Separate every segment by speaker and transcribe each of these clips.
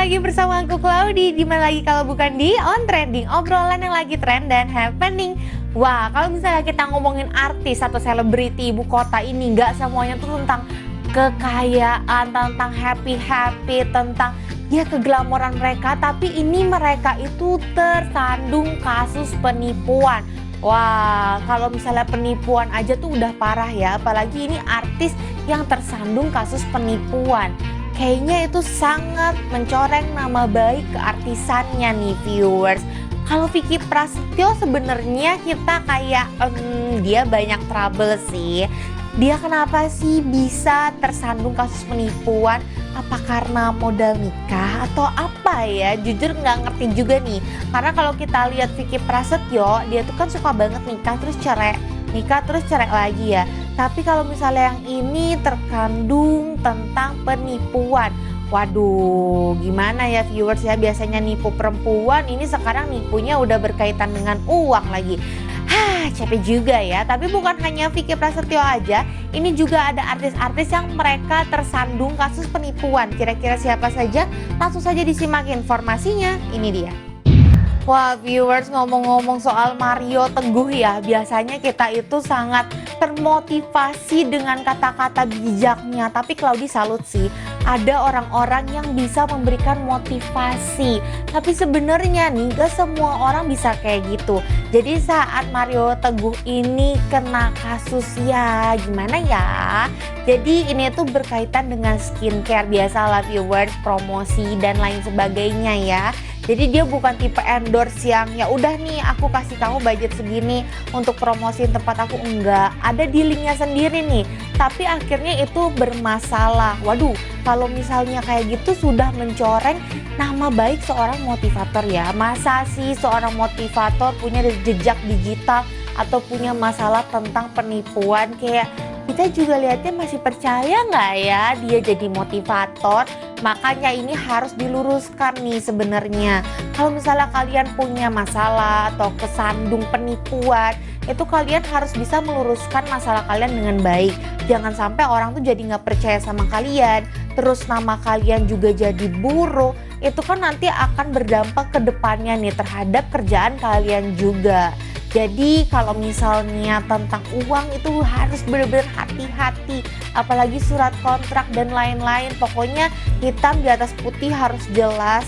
Speaker 1: lagi bersama aku Claudi. Dimana lagi kalau bukan di On Trending, obrolan yang lagi trend dan happening. Wah, kalau misalnya kita ngomongin artis atau selebriti ibu kota ini, nggak semuanya tuh tentang kekayaan, tentang happy-happy, tentang ya keglamoran mereka. Tapi ini mereka itu tersandung kasus penipuan. Wah, kalau misalnya penipuan aja tuh udah parah ya, apalagi ini artis yang tersandung kasus penipuan. Kayaknya itu sangat mencoreng nama baik keartisannya nih viewers. Kalau Vicky Prasetyo sebenarnya kita kayak dia banyak trouble sih. Dia kenapa sih bisa tersandung kasus penipuan? Apa karena modal nikah atau apa ya? Jujur nggak ngerti juga nih. Karena kalau kita lihat Vicky Prasetyo, dia tuh kan suka banget nikah terus cerai lagi ya. Tapi kalau misalnya yang ini terkandung tentang penipuan. Waduh, gimana ya viewers ya, biasanya nipu perempuan, ini sekarang nipunya udah berkaitan dengan uang lagi. Capek juga ya. Tapi bukan hanya Vicky Prasetyo aja, ini juga ada artis-artis yang mereka tersandung kasus penipuan. Kira-kira siapa saja? Langsung saja disimak informasinya, ini dia. Wah viewers, ngomong-ngomong soal Mario Teguh ya, biasanya kita itu sangat termotivasi dengan kata-kata bijaknya. Tapi Claudi salut sih, ada orang-orang yang bisa memberikan motivasi. Tapi sebenarnya nih gak semua orang bisa kayak gitu. Jadi saat Mario Teguh ini kena kasus ya gimana ya. Jadi ini tuh berkaitan dengan skincare, biasalah viewers, promosi dan lain sebagainya ya. Jadi dia bukan tipe endorse yang ya udah nih aku kasih kamu budget segini untuk promosiin tempat aku, enggak. Ada dealingnya sendiri nih. Tapi akhirnya itu bermasalah. Waduh, kalau misalnya kayak gitu sudah mencoreng nama baik seorang motivator ya. Masa sih seorang motivator punya jejak digital atau punya masalah tentang penipuan? Kayak kita juga lihatnya masih percaya nggak ya dia jadi motivator? Makanya ini harus diluruskan nih sebenarnya. Kalau misalnya kalian punya masalah atau kesandung penipuan, itu kalian harus bisa meluruskan masalah kalian dengan baik. Jangan sampai orang tuh jadi nggak percaya sama kalian, terus nama kalian juga jadi buruk. Itu kan nanti akan berdampak ke depannya nih terhadap kerjaan kalian juga. Jadi kalau misalnya tentang uang itu harus benar-benar hati-hati. Apalagi surat kontrak dan lain-lain. Pokoknya hitam di atas putih harus jelas.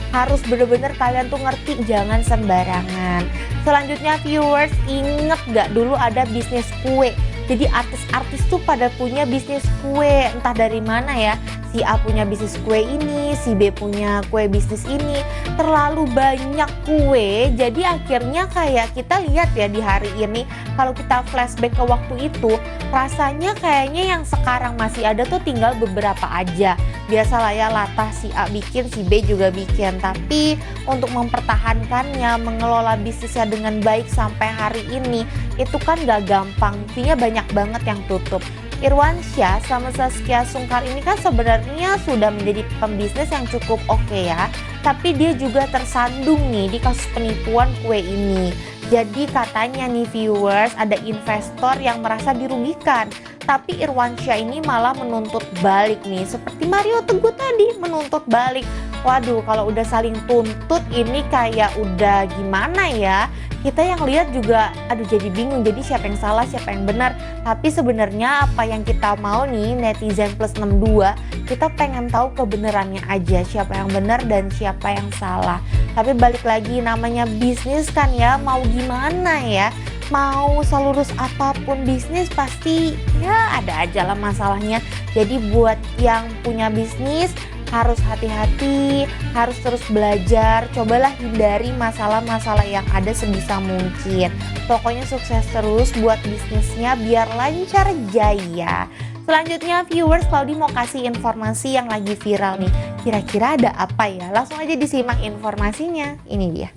Speaker 1: Harus benar-benar kalian tuh ngerti, jangan sembarangan. Selanjutnya viewers, inget gak dulu ada bisnis kue? Jadi artis-artis tuh pada punya bisnis kue, entah dari mana ya. Si A punya bisnis kue ini, si B punya kue bisnis ini. Terlalu banyak kue, jadi akhirnya kayak kita lihat ya di hari ini, kalau kita flashback ke waktu itu, rasanya kayaknya yang sekarang masih ada tuh tinggal beberapa aja. Biasalah ya, latah si A bikin, si B juga bikin. Tapi untuk mempertahankannya, mengelola bisnisnya dengan baik sampai hari ini, itu kan gak gampang. Buktinya banyak banget yang tutup. Irwansyah sama Zaskia Sungkar ini kan sebenarnya sudah menjadi pembisnis yang cukup oke ya. Tapi dia juga tersandung nih di kasus penipuan kue ini. Jadi katanya nih viewers, ada investor yang merasa dirugikan. Tapi Irwansyah ini malah menuntut balik nih. Seperti Mario Teguh tadi menuntut balik. Waduh, kalau udah saling tuntut ini kayak udah gimana ya. Kita yang lihat juga aduh jadi bingung. Jadi siapa yang salah, siapa yang benar. Tapi sebenarnya apa yang kita mau nih netizen plus 62, kita pengen tahu kebenarannya aja. Siapa yang benar dan siapa yang salah. Tapi balik lagi, namanya bisnis kan ya, mau gimana ya. Mau selurus apapun bisnis pasti ya ada aja lah masalahnya. Jadi buat yang punya bisnis harus hati-hati, harus terus belajar. Cobalah hindari masalah-masalah yang ada sebisa mungkin. Pokoknya sukses terus buat bisnisnya biar lancar jaya. Selanjutnya viewers, Claudi mau kasih informasi yang lagi viral nih. Kira-kira ada apa ya? Langsung aja disimak informasinya, ini dia.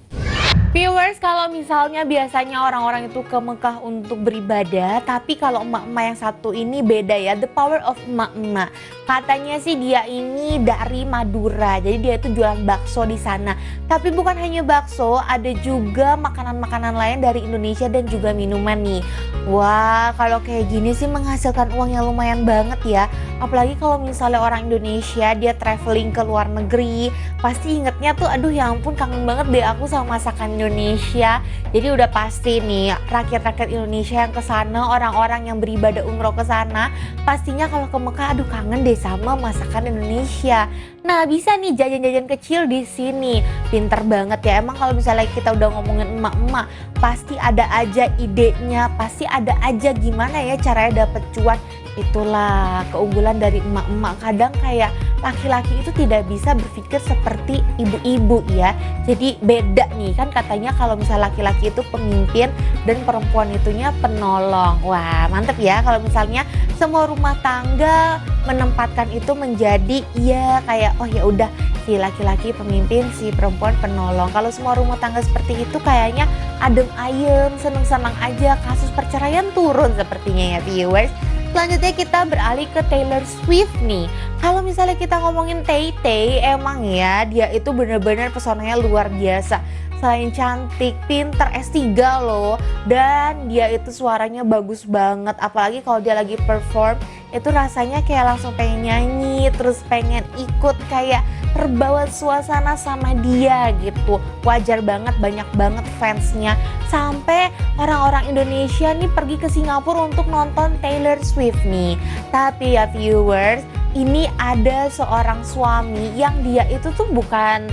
Speaker 1: Viewers, kalau misalnya biasanya orang-orang itu ke Mekah untuk beribadah, tapi kalau emak-emak yang satu ini beda ya, the power of emak-emak. Katanya sih dia ini dari Madura, jadi dia itu jualan bakso di sana. Tapi bukan hanya bakso, ada juga makanan-makanan lain dari Indonesia dan juga minuman nih. Wah, kalau kayak gini sih menghasilkan uang yang lumayan banget ya. Apalagi kalau misalnya orang Indonesia dia traveling ke luar negeri, pasti ingetnya tuh aduh ya ampun kangen banget deh aku sama masakan Indonesia. Jadi udah pasti nih rakyat-rakyat Indonesia yang ke sana, orang-orang yang beribadah umroh ke sana, pastinya kalau ke Mekah aduh kangen deh sama masakan Indonesia. Nah, bisa nih jajan-jajan kecil di sini. Pinter banget ya. Emang kalau misalnya kita udah ngomongin emak-emak, pasti ada aja idenya, pasti ada aja gimana ya caranya dapet cuan. Itulah keunggulan dari emak-emak. Kadang kayak laki-laki itu tidak bisa berpikir seperti ibu-ibu ya. Jadi beda nih, kan katanya kalau misalnya laki-laki itu pemimpin dan perempuan itunya penolong. Wah, mantep ya kalau misalnya semua rumah tangga menempatkan itu menjadi ya kayak oh ya udah si laki-laki pemimpin, si perempuan penolong. Kalau semua rumah tangga seperti itu kayaknya adem ayem, seneng-seneng aja, kasus perceraian turun sepertinya ya viewers. Selanjutnya kita beralih ke Taylor Swift nih. Kalau misalnya kita ngomongin Tay-Tay, emang ya dia itu bener-bener pesonanya luar biasa. Selain cantik, pinter, S3 loh. Dan dia itu suaranya bagus banget. Apalagi kalau dia lagi perform, itu rasanya kayak langsung pengen nyanyi, terus pengen ikut kayak terbawa suasana sama dia gitu. Wajar banget, banyak banget fansnya. Sampai orang-orang Indonesia nih pergi ke Singapura untuk nonton Taylor Swift nih. Tapi ya viewers, ini ada seorang suami yang dia itu tuh bukan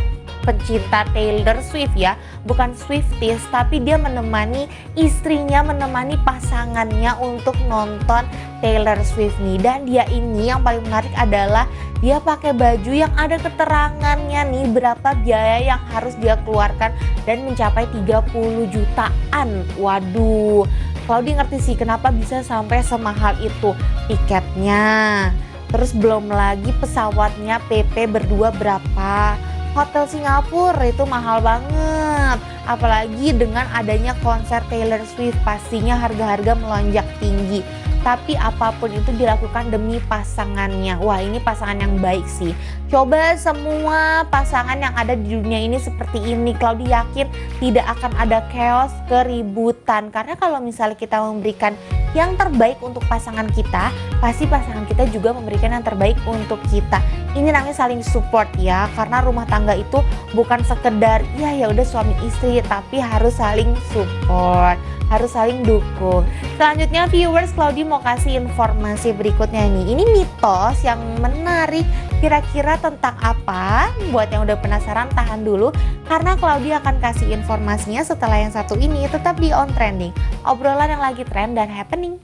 Speaker 1: pencinta Taylor Swift ya, bukan Swifties, tapi dia menemani istrinya, menemani pasangannya untuk nonton Taylor Swift nih. Dan dia ini yang paling menarik adalah dia pakai baju yang ada keterangannya nih berapa biaya yang harus dia keluarkan dan mencapai 30 jutaan. Waduh, Claudia ngerti sih kenapa bisa sampai semahal itu tiketnya. Terus belum lagi pesawatnya PP berdua berapa. Hotel Singapura itu mahal banget. Apalagi dengan adanya konser Taylor Swift pastinya harga-harga melonjak tinggi. Tapi apapun itu dilakukan demi pasangannya. Wah, ini pasangan yang baik sih. Coba semua pasangan yang ada di dunia ini seperti ini, Claudia yakin tidak akan ada chaos, keributan. Karena kalau misalnya kita memberikan yang terbaik untuk pasangan kita, pasti pasangan kita juga memberikan yang terbaik untuk kita. Ini namanya saling support ya, karena rumah tangga itu bukan sekedar ya udah suami istri, tapi harus saling support, harus saling dukung. Selanjutnya viewers, Claudia mau kasih informasi berikutnya nih. Ini mitos yang menarik, kira-kira tentang apa? Buat yang udah penasaran tahan dulu, karena Claudia akan kasih informasinya setelah yang satu ini. Tetap di On Trending, obrolan yang lagi trend dan happening.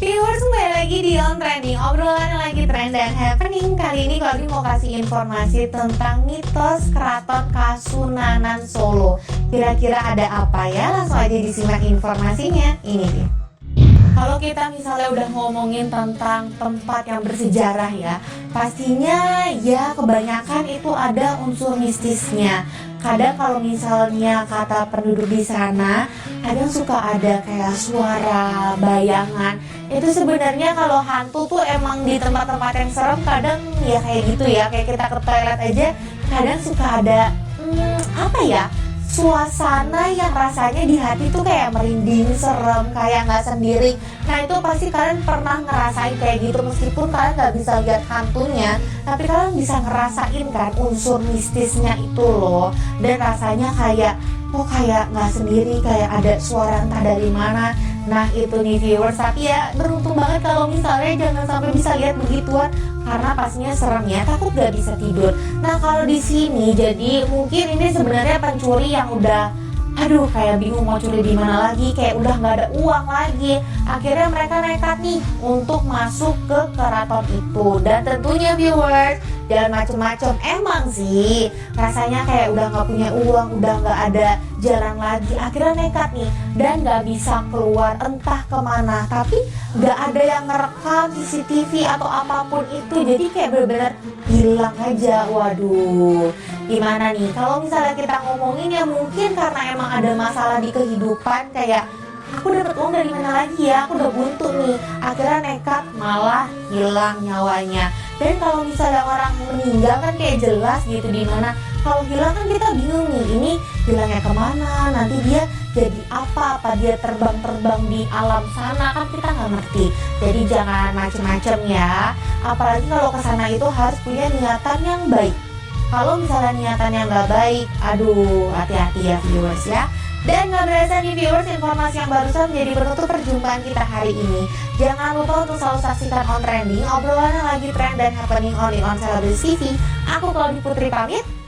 Speaker 1: Viewers, kembali lagi di On Trending, obrolan yang lagi trend dan happening. Kali ini Claudia mau kasih informasi tentang mitos Keraton Kasunanan Solo. Kira-kira ada apa ya? Langsung aja disimak informasinya. Ini dia. Kalau kita misalnya udah ngomongin tentang tempat yang bersejarah ya, pastinya ya kebanyakan itu ada unsur mistisnya. Kadang kalau misalnya kata penduduk di sana, kadang suka ada kayak suara, bayangan. Itu sebenarnya kalau hantu tuh emang di tempat-tempat yang serem kadang ya kayak gitu ya. Kayak kita ke toilet aja, kadang suka ada apa ya, suasana yang rasanya di hati tuh kayak merinding, serem, kayak nggak sendiri. Nah itu pasti kalian pernah ngerasain kayak gitu, meskipun kalian nggak bisa lihat hantunya, tapi kalian bisa ngerasain kan unsur mistisnya itu loh. Dan rasanya kayak kok kayak nggak sendiri, kayak ada suara entah dari mana. Nah itu nih viewers, tapi ya beruntung banget kalau misalnya jangan sampai bisa lihat begituan, karena pastinya serem ya, takut gak bisa tidur. Nah kalau di sini jadi mungkin ini sebenarnya pencuri yang udah kayak bingung mau curi di mana lagi, kayak udah nggak ada uang lagi. Akhirnya mereka nekat nih untuk masuk ke keraton itu. Dan tentunya viewers, jangan macem-macem. Emang sih rasanya kayak udah nggak punya uang, udah nggak ada jalan lagi. Akhirnya nekat nih dan gak bisa keluar entah kemana, tapi gak ada yang ngerekam CCTV atau apapun itu, jadi kayak bener-bener hilang aja. Waduh, gimana nih kalau misalnya kita ngomongin ya, mungkin karena emang ada masalah di kehidupan, kayak aku dapat uang dari mana lagi ya, aku udah buntu nih, akhirnya nekat malah hilang nyawanya. Dan kalau misalnya orang meninggal kan kayak jelas gitu di mana. Kalau hilang kan kita bingung nih, ini hilangnya kemana, nanti dia jadi apa dia terbang-terbang di alam sana, kan kita nggak ngerti. Jadi jangan macem-macem ya, apalagi kalau kesana itu harus punya niatan yang baik. Kalau misalnya niatannya nggak baik, aduh hati-hati ya viewers ya. Dan nggak berasa nih viewers, informasi yang barusan menjadi penutup perjumpaan kita hari ini. Jangan lupa untuk selalu saksikan On Trending, obrolan yang lagi trend dan happening only on Celebrity TV. Aku Claudia Putri pamit.